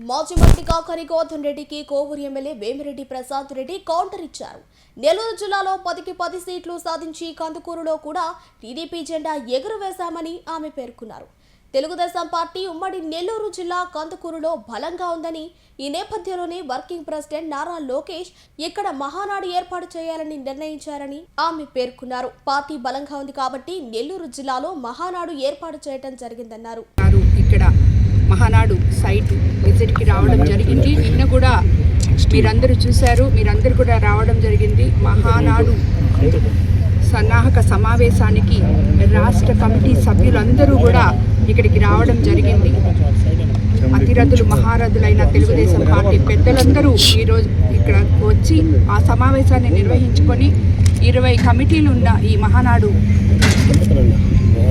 మాజీ మంత్రి కాకరి గోవర్ధన్ రెడ్డికి కోవూరు ఎమ్మెల్యే వేమిరెడ్డి ప్రసాద్ రెడ్డి కౌంటర్ ఇచ్చారు. నెల్లూరు జిల్లాలో 10కి 10 సీట్లు సాధించి కందుకూరులో కూడా టీడీపీ జెండా ఎగురవేశామని ఆమె పేర్కొన్నారు. తెలుగుదేశం పార్టీ ఉమ్మడి నెల్లూరు జిల్లా కందుకూరులో బలంగా ఉందని, ఈ నేపథ్యంలోనే వర్కింగ్ ప్రెసిడెంట్ నారా లోకేష్ ఇక్కడ మహానాడు ఏర్పాటు చేయాలని నిర్ణయించారని ఆమె పేర్కొన్నారు. పార్టీ బలంగా ఉంది కాబట్టి నెల్లూరు జిల్లాలో మహానాడు ఏర్పాటు చేయడం జరిగిందన్నారు. ఇక్కడ మహానాడు సైట్ విజిట్కి రావడం జరిగింది. నిన్న కూడా మీరందరూ చూశారు, మీరందరూ కూడా రావడం జరిగింది. మహానాడు సన్నాహక సమావేశానికి రాష్ట్ర కమిటీ సభ్యులందరూ కూడా ఇక్కడికి రావడం జరిగింది. అతిరథులు మహారథులైన తెలుగుదేశం పార్టీ పెద్దలందరూ ఈరోజు ఇక్కడ వచ్చి ఆ సమావేశాన్ని నిర్వహించుకొని 20 కమిటీలు ఉన్న ఈ మహానాడు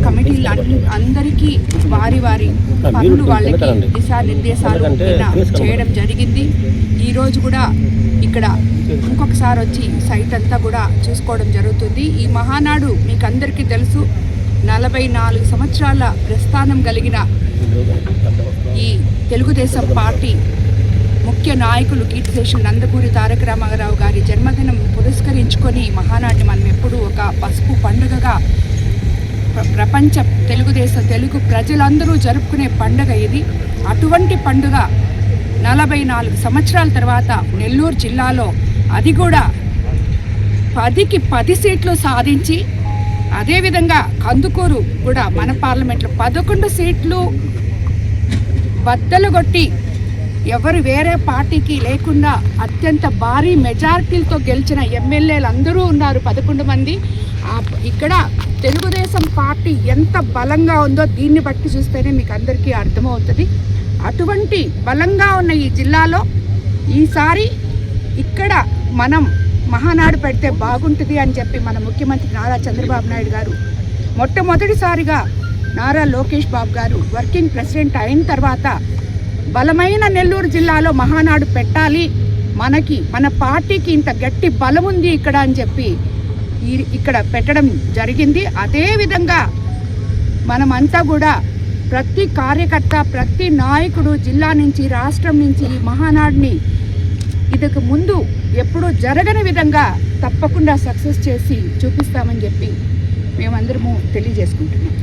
కమిటీలు అందరికీ వారి పనులు వాళ్ళకి దిశానిర్దేశాలు చేయడం జరిగింది. ఈరోజు కూడా ఇక్కడ ఇంకొకసారి వచ్చి సైట్ అంతా కూడా చూసుకోవడం జరుగుతుంది. ఈ మహానాడు మీకు అందరికీ తెలుసు, 44 సంవత్సరాల ప్రస్థానం కలిగిన ఈ తెలుగుదేశం పార్టీ ముఖ్య నాయకులు కీర్తిశేషులు నందమూరి తారక రామారావు గారి జన్మదినం పురస్కరించుకొని మహానాడిని మనం ఎప్పుడూ ఒక పసుపు పండుగగా ప్రపంచ తెలుగు ప్రజలందరూ జరుపుకునే పండుగ ఇది. అటువంటి పండుగ 44 సంవత్సరాల తర్వాత నెల్లూరు జిల్లాలో అది కూడా 10కి 10 సీట్లు సాధించి, అదేవిధంగా కందుకూరు కూడా మన పార్లమెంట్లో 11 సీట్లు బద్దలు కొట్టి ఎవరు వేరే పార్టీకి లేకుండా అత్యంత భారీ మెజారిటీలతో గెలిచిన ఎమ్మెల్యేలు అందరూ ఉన్నారు, 11 మంది. ఇక్కడ తెలుగుదేశం పార్టీ ఎంత బలంగా ఉందో దీన్ని బట్టి చూస్తేనే మీకు అందరికీ అర్థమవుతుంది. అటువంటి బలంగా ఉన్న ఈ జిల్లాలో ఈసారి ఇక్కడ మనం మహానాడు పెడితే బాగుంటుంది అని చెప్పి మన ముఖ్యమంత్రి నారా చంద్రబాబు నాయుడు గారు మొట్టమొదటిసారిగా నారా లోకేష్ బాబు గారు వర్కింగ్ ప్రెసిడెంట్ అయిన తర్వాత బలమైన నెల్లూరు జిల్లాలో మహానాడు పెట్టాలి, మన పార్టీకి ఇంత గట్టి బలం ఉంది ఇక్కడ అని చెప్పి ఇక్కడ పెట్టడం జరిగింది. అదేవిధంగా మనమంతా కూడా ప్రతి కార్యకర్త, ప్రతి నాయకుడు జిల్లా నుంచి, రాష్ట్రం నుంచి ఈ మహానాడుని ఇదికి ముందు ఎప్పుడూ జరగని విధంగా తప్పకుండా సక్సెస్ చేసి చూపిస్తామని చెప్పి మేమందరము తెలియజేసుకుంటున్నాం.